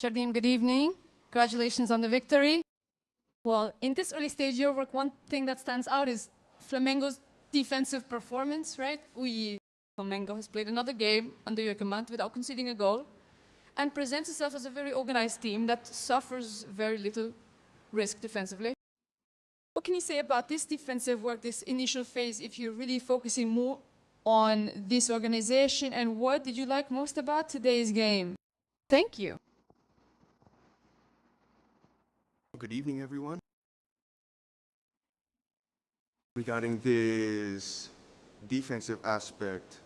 Jardim, good evening. Congratulations on the victory. Well, in this early stage of your work, one thing that stands out is Flamengo's defensive performance, right? Flamengo has played another game under your command without conceding a goal and presents itself as a very organized team that suffers very little risk defensively. What can you say about this defensive work, this initial phase, if you're really focusing more on this organization, and what did you like most about today's game? Thank you. Good evening, everyone. Regarding this defensive aspect,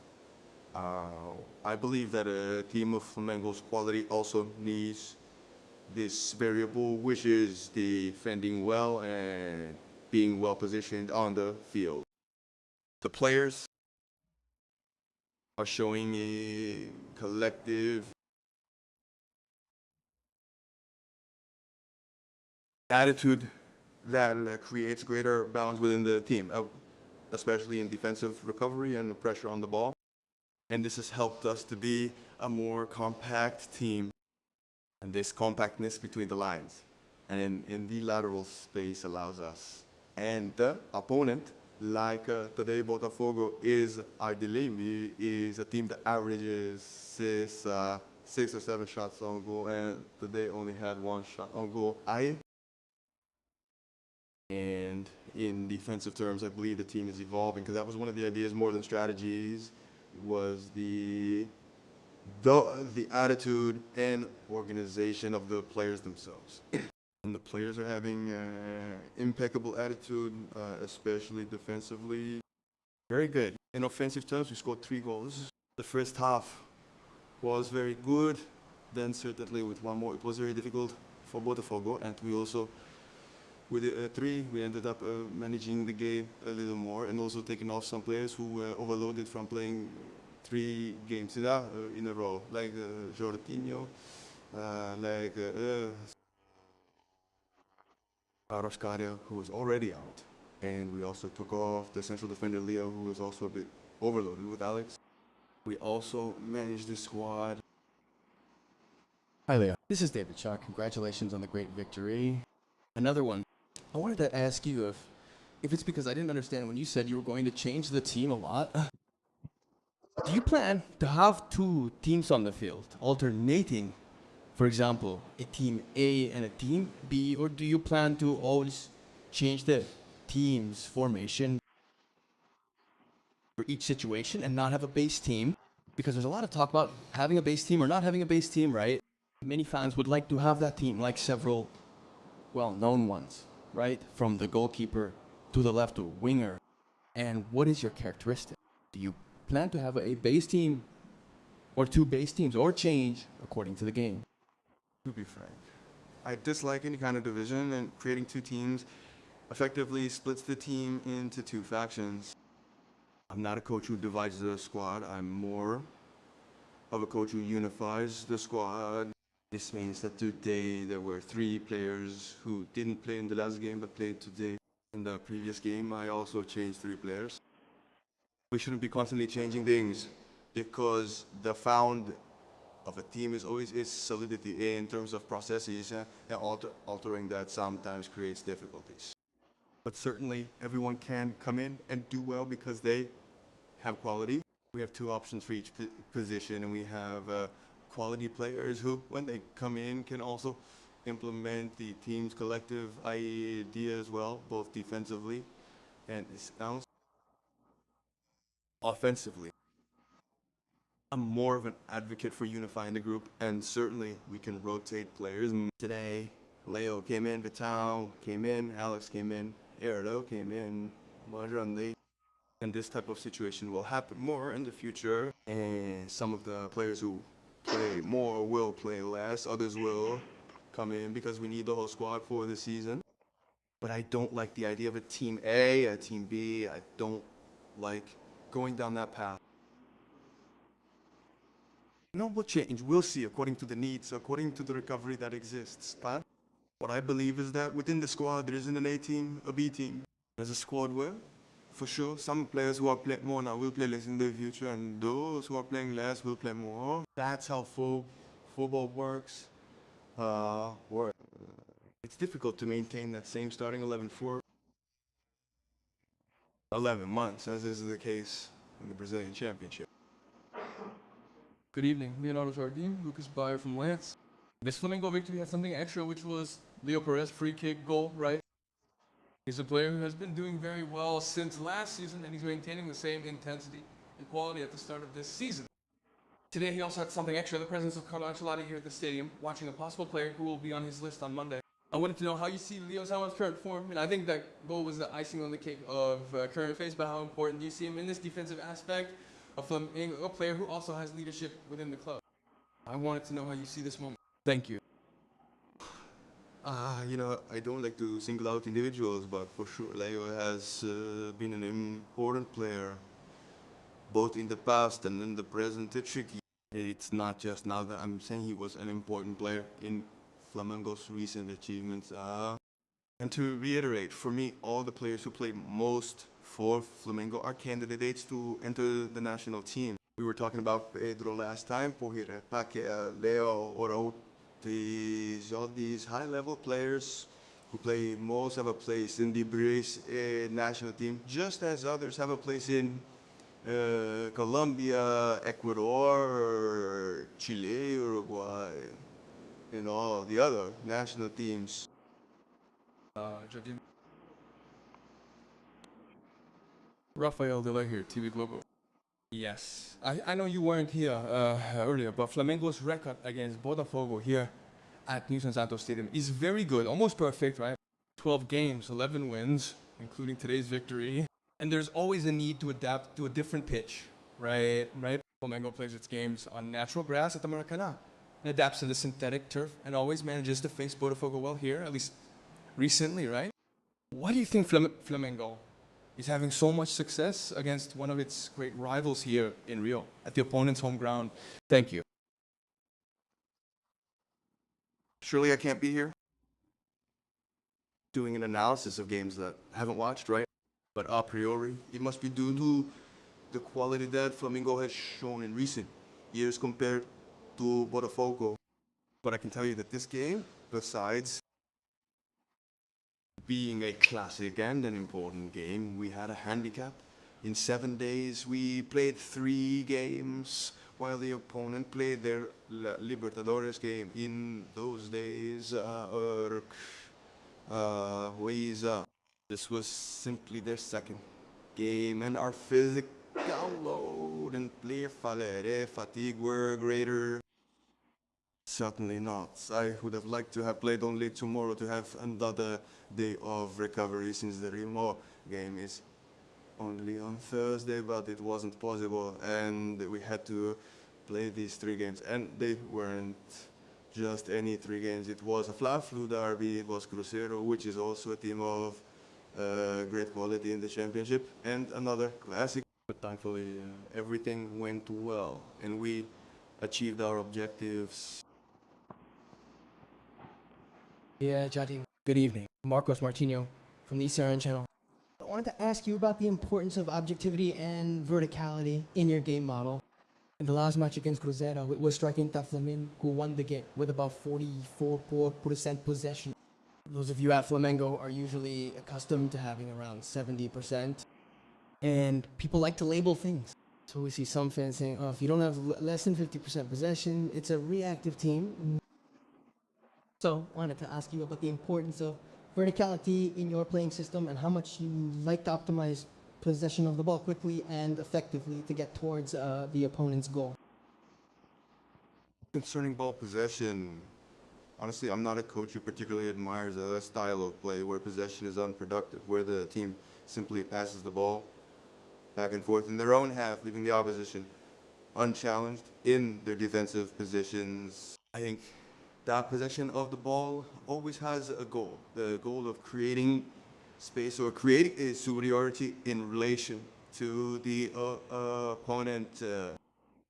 I believe that a team of Flamengo's quality also needs this variable, which is defending well and being well positioned on the field. The players are showing a collective attitude that creates greater balance within the team, especially in defensive recovery and pressure on the ball. And this has helped us to be a more compact team, and this compactness between the lines and in the lateral space allows us. And the opponent, like today Botafogo, is ideally is a team that averages six or seven shots on goal, and today only had one shot on goal. And in defensive terms, I believe the team is evolving, because that was one of the ideas more than strategies, was the attitude and organization of the players themselves. And the players are having impeccable attitude, especially defensively. Very good. In offensive terms, we scored 3 goals. The first half was very good. Then certainly with one more, it was very difficult for Botafogo, and we also, with the 3, we ended up managing the game a little more, and also taking off some players who were overloaded from playing 3 games in a row, like Jorginho, like Aroscaria, who was already out. And we also took off the central defender Leo, who was also a bit overloaded with Alex. We also managed the squad. Hi Leo, this is David Shaw. Congratulations on the great victory. Another one. I wanted to ask you if it's because I didn't understand when you said you were going to change the team a lot. Do you plan to have 2 teams on the field, alternating, for example, a team A and a team B, or do you plan to always change the team's formation for each situation and not have a base team? Because there's a lot of talk about having a base team or not having a base team, right? Many fans would like to have that team, like several well-known ones, right? From the goalkeeper to the left winger. And what is your characteristic? Do you plan to have a base team or 2 base teams, or change according to the game? To be frank, I dislike any kind of division, and creating 2 teams effectively splits the team into 2 factions. I'm not a coach who divides the squad. I'm more of a coach who unifies the squad. This means that today there were 3 players who didn't play in the last game but played today. In the previous game, I also changed 3 players. We shouldn't be constantly changing things, because the found of a team is always its solidity in terms of processes, and altering that sometimes creates difficulties. But certainly everyone can come in and do well because they have quality. We have 2 options for each position, and we have quality players who, when they come in, can also implement the team's collective idea as well, both defensively and offensively. I'm more of an advocate for unifying the group, and certainly we can rotate players. Today, Leo came in, Vital came in, Alex came in, Erdo came in, Madrandi. And this type of situation will happen more in the future, and some of the players who play more will play less, others will come in because we need the whole squad for the season. But I don't like the idea of a team A, a team B. I don't like going down that path. No, we'll change. We'll see according to the needs, according to the recovery that exists. But what I believe is that within the squad, there isn't an A team, a B team. There's a squad where, for sure, some players who are playing more now will play less in the future, and those who are playing less will play more. That's how football works. Or it's difficult to maintain that same starting 11 for 11 months, as is the case in the Brazilian Championship. Good evening, Leonardo Jardim, Lucas Bayer from Lance. This Flamengo victory had something extra, which was Leo Perez free kick goal, right? He's a player who has been doing very well since last season, and he's maintaining the same intensity and quality at the start of this season. Today he also had something extra, the presence of Carlo Ancelotti here at the stadium, watching a possible player who will be on his list on Monday. I wanted to know how you see Leo Salmon's current form, and I think that goal was the icing on the cake of current phase, but how important do you see him in this defensive aspect? A player who also has leadership within the club. I wanted to know how you see this moment. Thank you. I don't like to single out individuals, but for sure Leo has been an important player, both in the past and in the present. It's tricky. It's not just now that I'm saying he was an important player in Flamengo's recent achievements. And to reiterate, for me, all the players who played most for Flamengo are candidates to enter the national team. We were talking about Pedro last time, Porrira, Paque, Leo, Oro. All these high-level players who play most have a place in the Brazil national team, just as others have a place in Colombia, Ecuador, Chile, Uruguay, and all the other national teams. Jardim. Rafael Dela here, TV Globo. Yes, I know you weren't here earlier, but Flamengo's record against Botafogo here at Nilson Santos Stadium is very good, almost perfect, right? 12 games, 11 wins, including today's victory. And there's always a need to adapt to a different pitch, right? Flamengo plays its games on natural grass at the Maracanã and adapts to the synthetic turf and always manages to face Botafogo well here, at least recently, right? Why do you think Flamengo is having so much success against one of its great rivals here in Rio, at the opponent's home ground? Thank you. Surely I can't be here doing an analysis of games that I haven't watched, right? But a priori, it must be due to the quality that Flamengo has shown in recent years compared to Botafogo. But I can tell you that this game, besides being a classic and an important game, we had a handicap. In 7 days, we played 3 games, while the opponent played their Libertadores game in those days. This was simply their second game, and our physical load and player fatigue were greater. Certainly not. I would have liked to have played only tomorrow to have another day of recovery, since the Remo game is only on Thursday, but it wasn't possible, and we had to play these 3 games, and they weren't just any 3 games. It was a Fla-Flu derby, it was Cruzeiro, which is also a team of great quality in the championship, and another classic. But thankfully, everything went well, and we achieved our objectives. Yeah, Jardim. Good evening. Marcos Martino from the ECRN channel. I wanted to ask you about the importance of objectivity and verticality in your game model. In the last match against Cruzeiro, it was striking Flamengo who won the game with about 44% possession. Those of you at Flamengo are usually accustomed to having around 70%. And people like to label things. So we see some fans saying, oh, if you don't have less than 50% possession, it's a reactive team. So I wanted to ask you about the importance of verticality in your playing system and how much you like to optimize possession of the ball quickly and effectively to get towards the opponent's goal. Concerning ball possession, honestly, I'm not a coach who particularly admires a style of play where possession is unproductive, where the team simply passes the ball back and forth in their own half, leaving the opposition unchallenged in their defensive positions. I think that possession of the ball always has a goal, the goal of creating space or creating a superiority in relation to the opponent.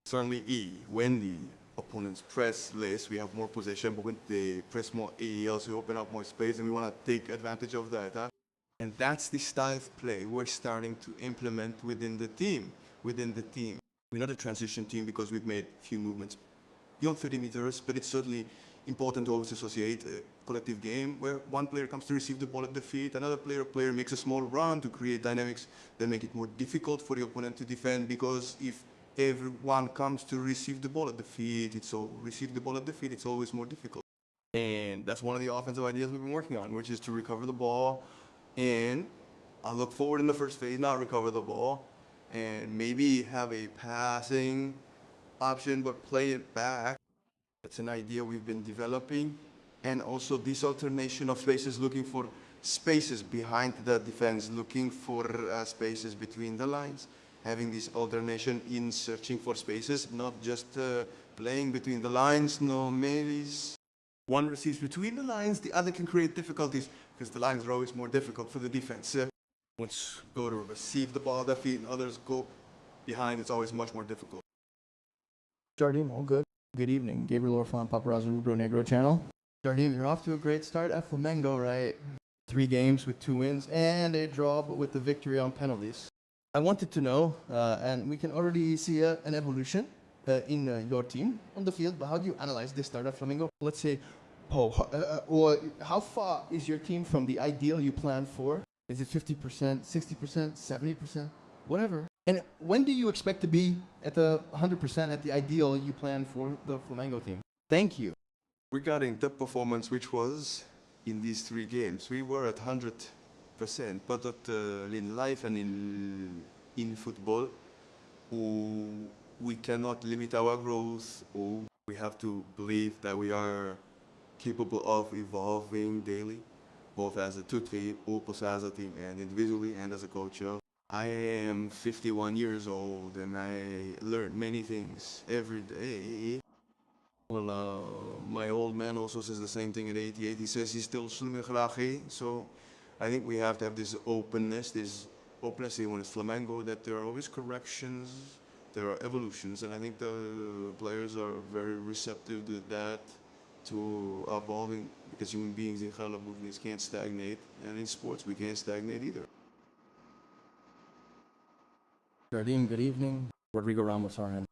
Certainly, when the opponents press less, we have more possession, but when they press more, it also open up more space, and we want to take advantage of that. And that's the style of play we're starting to implement within the team. We're not a transition team because we've made few movements beyond 30 meters, but it's certainly important to always associate a collective game where one player comes to receive the ball at the feet, another player makes a small run to create dynamics that make it more difficult for the opponent to defend, because if everyone comes to receive the ball at the feet, it's always more difficult. And that's one of the offensive ideas we've been working on, which is to recover the ball and look forward in the first phase, not recover the ball, and maybe have a passing option, but play it back. That's an idea we've been developing. And also this alternation of spaces, looking for spaces behind the defense, looking for spaces between the lines, having this alternation in searching for spaces, not just playing between the lines, no maze. One receives between the lines, the other can create difficulties because the lines are always more difficult for the defense. Once go to receive the ball at their feet and others go behind, it's always much more difficult. Jardim, all good. Good evening. Gabriel Orfan, Paparazzo Rubro Negro channel. Jardim, you're off to a great start at Flamengo, right? 3 games with 2 wins and a draw, but with the victory on penalties. I wanted to know, and we can already see an evolution in your team on the field, but how do you analyze this start at Flamengo? Let's say, or how far is your team from the ideal you planned for? Is it 50%, 60%, 70%, whatever? And when do you expect to be at the 100% at the ideal you planned for the Flamengo team? Thank you. Regarding the performance, which was in these 3 games, we were at 100%, but in life and in football, we cannot limit our growth, or we have to believe that we are capable of evolving daily, both as a team, also as a team, and individually and as a coach. I am 51 years old and I learn many things every day. Well, my old man also says the same thing at 88. He says he's still Slumiglachi. So I think we have to have this openness even when it's Flamengo, that there are always corrections, there are evolutions, and I think the players are very receptive to that, to evolving, because human beings in Khala movements can't stagnate, and in sports we can't stagnate either. Jardim, good evening. Rodrigo Ramos, RN.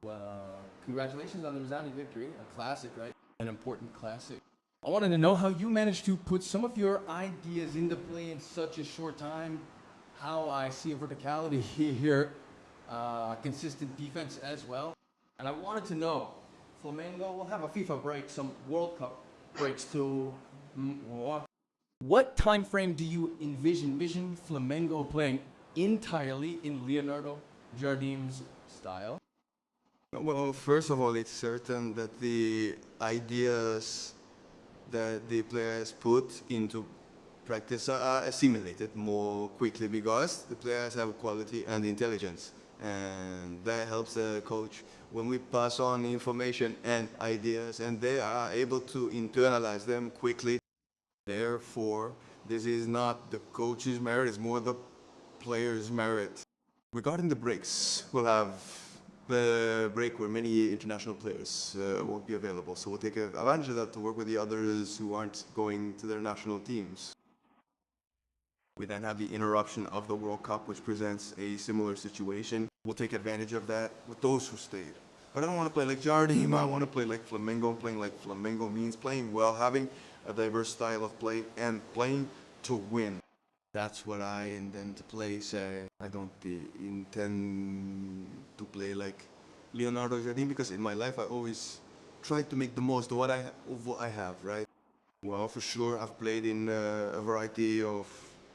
Well, congratulations on the resounding victory. A classic, right? An important classic. I wanted to know how you managed to put some of your ideas into play in such a short time. How I see a verticality here, consistent defense as well. And I wanted to know, Flamengo will have a FIFA break, some World Cup breaks too. What time frame do you envision Flamengo playing entirely in Leonardo Jardim's style? Well, first of all, it's certain that the ideas that the players put into practice are assimilated more quickly because the players have quality and intelligence, and that helps the coach when we pass on information and ideas, and they are able to internalize them quickly. Therefore, this is not the coach's merit, it's more the player's merit. Regarding the breaks, we'll have the break where many international players won't be available, so we'll take advantage of that to work with the others who aren't going to their national teams. We then have the interruption of the World Cup, which presents a similar situation. We'll take advantage of that with those who stayed. But I don't want to play like Jardim, I want to play like Flamengo. Playing like Flamengo means playing well, having a diverse style of play, and playing to win. That's what I intend to play. I don't intend to play like Leonardo Jardim, because in my life I always try to make the most of what I have, right? Well, for sure, I've played in a variety of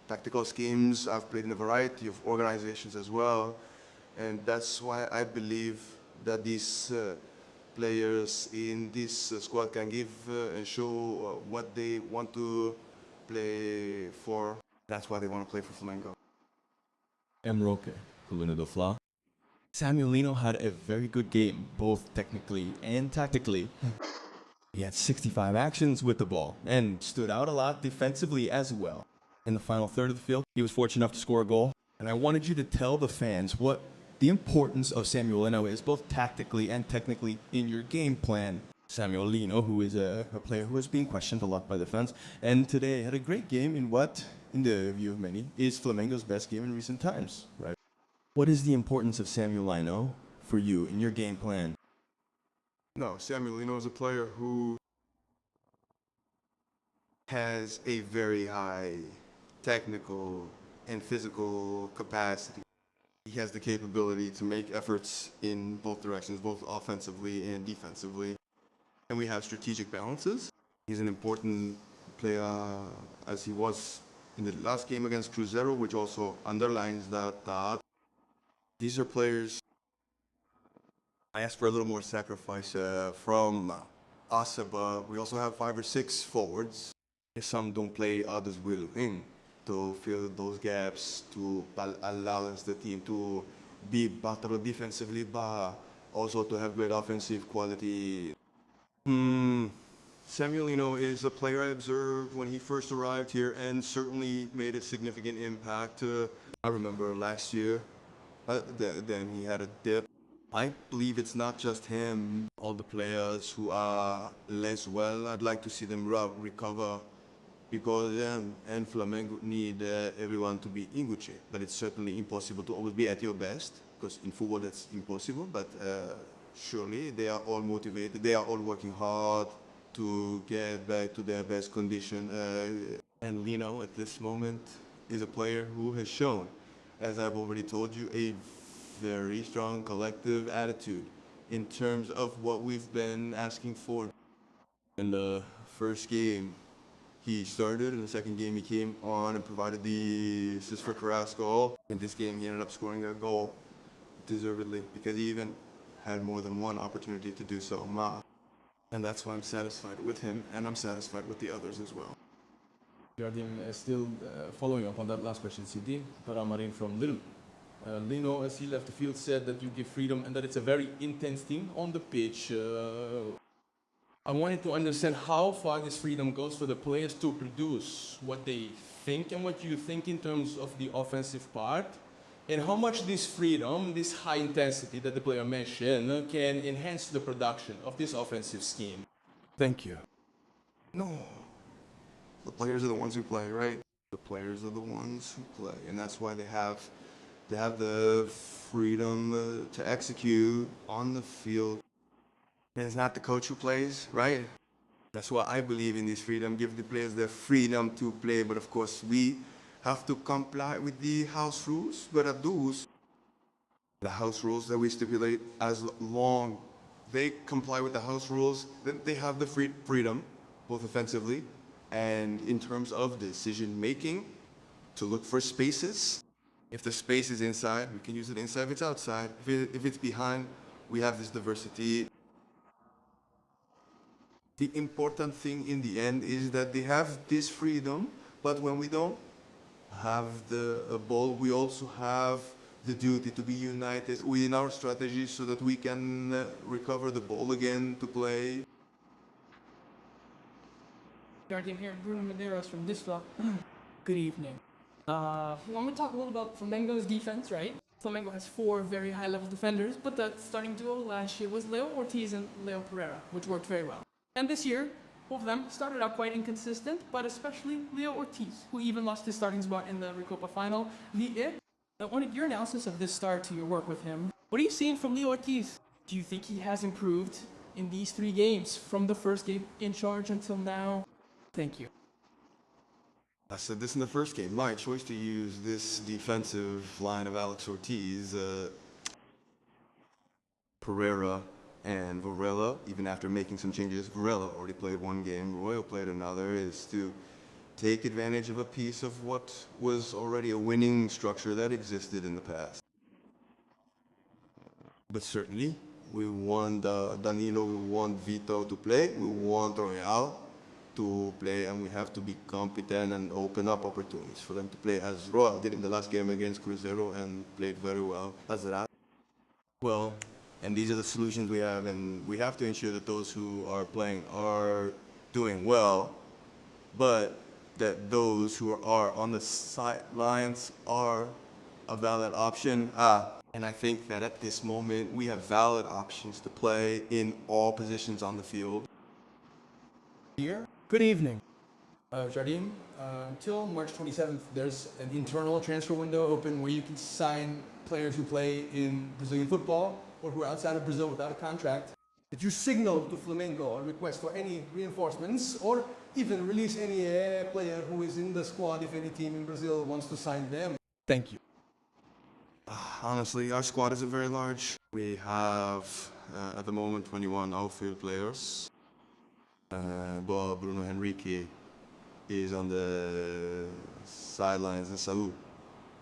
tactical schemes. I've played in a variety of organizations as well. And that's why I believe that these players in this squad can give and show what they want to play for. That's why they want to play for Flamengo. M. Roque, Coluna do Fla. Samuel Lino had a very good game, both technically and tactically. He had 65 actions with the ball and stood out a lot defensively as well. In the final third of the field, he was fortunate enough to score a goal. And I wanted you to tell the fans what the importance of Samuel Lino is, both tactically and technically, in your game plan. Samuel Lino, who is a player who has been questioned a lot by the fans, and today had a great game in what, in the view of many, is Flamengo's best game in recent times, right? What is the importance of Samuel Lino for you in your game plan? No, Samuelino is a player who has a very high technical and physical capacity. He has the capability to make efforts in both directions, both offensively and defensively. And we have strategic balances. He's an important player, as he was in the last game against Cruzeiro, which also underlines that these are players. I asked for a little more sacrifice from us, but we also have 5 or 6 forwards. If some don't play, others will in to fill those gaps, to allow the team to be better defensively, but also to have great offensive quality. Samuelino is a player I observed when he first arrived here and certainly made a significant impact. I remember last year, then he had a dip. I believe it's not just him. All the players who are less well, I'd like to see them recover because and Flamengo need everyone to be in good shape. But it's certainly impossible to always be at your best because in football that's impossible. But surely they are all motivated. They are all working hard to get back to their best condition. And Lino at this moment is a player who has shown, as I've already told you, a very strong collective attitude in terms of what we've been asking for. In the first game, he started. In the second game, he came on and provided the assist for Carrasco. In this game, he ended up scoring a goal deservedly because he even had more than one opportunity to do so. And that's why I'm satisfied with him, and I'm satisfied with the others as well. Jardim, still following up on that last question, CD, Paramarin from Lille. Lino, as he left the field, said that you give freedom and that it's a very intense team on the pitch. I wanted to understand how far this freedom goes for the players to produce what they think and what you think in terms of the offensive part, and how much this freedom, this high intensity that the player mentioned, can enhance the production of this offensive scheme. Thank you. No. The players are the ones who play, right? The players are the ones who play, and that's why they have the freedom to execute on the field. And it's not the coach who plays, right? That's why I believe in this freedom, give the players the freedom to play, but of course we have to comply with the house rules. But at those, the house rules that we stipulate, as long they comply with the house rules, then they have the freedom, both offensively and in terms of decision making, to look for spaces. If the space is inside, we can use it inside. If it's outside, if it's behind, we have this diversity. The important thing in the end is that they have this freedom, but when we don't have the ball, we also have the duty to be united within our strategy so that we can recover the ball again to play. Jardim here, Bruno Medeiros from this vlog. Good evening. When we talk a little about Flamengo's defense, right? Flamengo has 4 very high-level defenders, but that starting duo last year was Leo Ortiz and Leo Pereira, which worked very well. And this year, both of them started out quite inconsistent, but especially Leo Ortiz, who even lost his starting spot in the Recopa final. I wanted your analysis of this start to your work with him. What are you seeing from Leo Ortiz? Do you think he has improved in these 3 games, from the first game in charge until now? Thank you. I said this in the first game. My choice to use this defensive line of Alex Ortiz, Pereira, and Varela, even after making some changes. Varela already played 1 game, Royal played another, is to take advantage of a piece of what was already a winning structure that existed in the past. But certainly, we want Danilo, we want Vito to play, we want Royal to play, and we have to be competent and open up opportunities for them to play, as Royal did in the last game against Cruzeiro and played very well. That's that. Well, and these are the solutions we have, and we have to ensure that those who are playing are doing well, but that those who are on the sidelines are a valid option. And I think that at this moment, we have valid options to play in all positions on the field. Here, good evening. Jardim, until March 27th, there's an internal transfer window open where you can sign players who play in Brazilian football or who are outside of Brazil without a contract. Did you signal to Flamengo a request for any reinforcements or even release any player who is in the squad if any team in Brazil wants to sign them? Thank you. Honestly, our squad isn't very large. We have, at the moment, 21 outfield players. But Bruno Henrique is on the sidelines, and Saul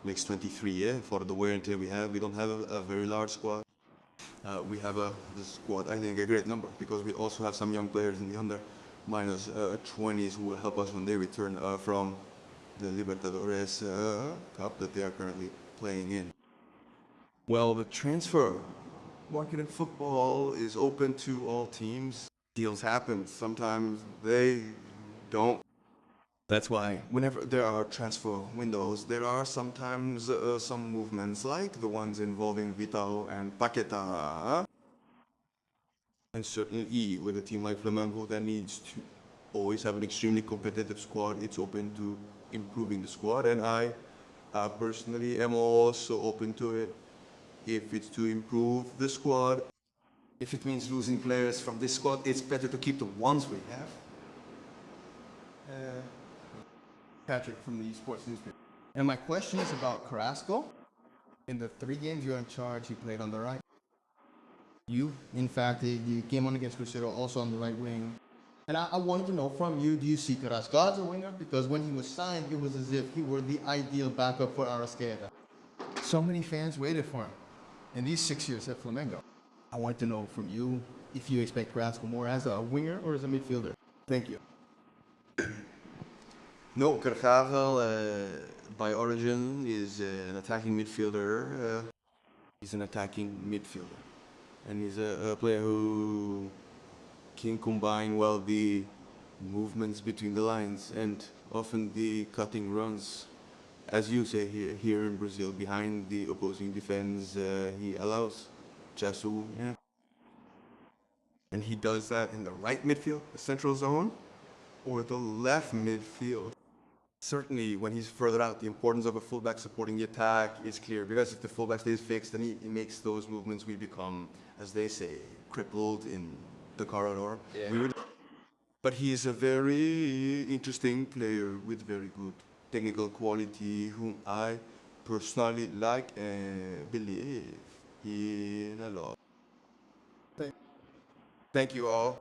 makes 23, yeah, for the wear and tear we have. We don't have a very large squad. We have the squad, I think, a great number, because we also have some young players in the under minus 20s who will help us when they return from the Libertadores Cup that they are currently playing in. Well, the transfer market in football is open to all teams. Deals happen. Sometimes they don't. That's why whenever there are transfer windows, there are sometimes some movements like the ones involving Vital and Paqueta. And certainly with a team like Flamengo that needs to always have an extremely competitive squad, it's open to improving the squad. And I personally am also open to it if it's to improve the squad. If it means losing players from this squad, it's better to keep the ones we have. Patrick from the Sports Newspaper. And my question is about Carrasco. In the 3 games you're in charge, he played on the right. You, in fact, you came on against Cruzeiro also on the right wing. And I wanted to know from you, do you see Carrasco as a winger? Because when he was signed, it was as if he were the ideal backup for Arrascaeta. So many fans waited for him in these 6 years at Flamengo. I want to know from you if you expect Carrasco more as a winger or as a midfielder. Thank you. No, Carrasco by origin is an attacking midfielder. He's an attacking midfielder. And he's a player who can combine well the movements between the lines and often the cutting runs. As you say here in Brazil, behind the opposing defense, he allows Jasu, yeah. And he does that in the right midfield, the central zone, or the left midfield. Certainly, when he's further out, the importance of a fullback supporting the attack is clear, because if the fullback stays fixed, then he makes those movements. We become, as they say, crippled in the corridor. Yeah. But he is a very interesting player with very good technical quality, whom I personally like and believe in a lot. Thank you all.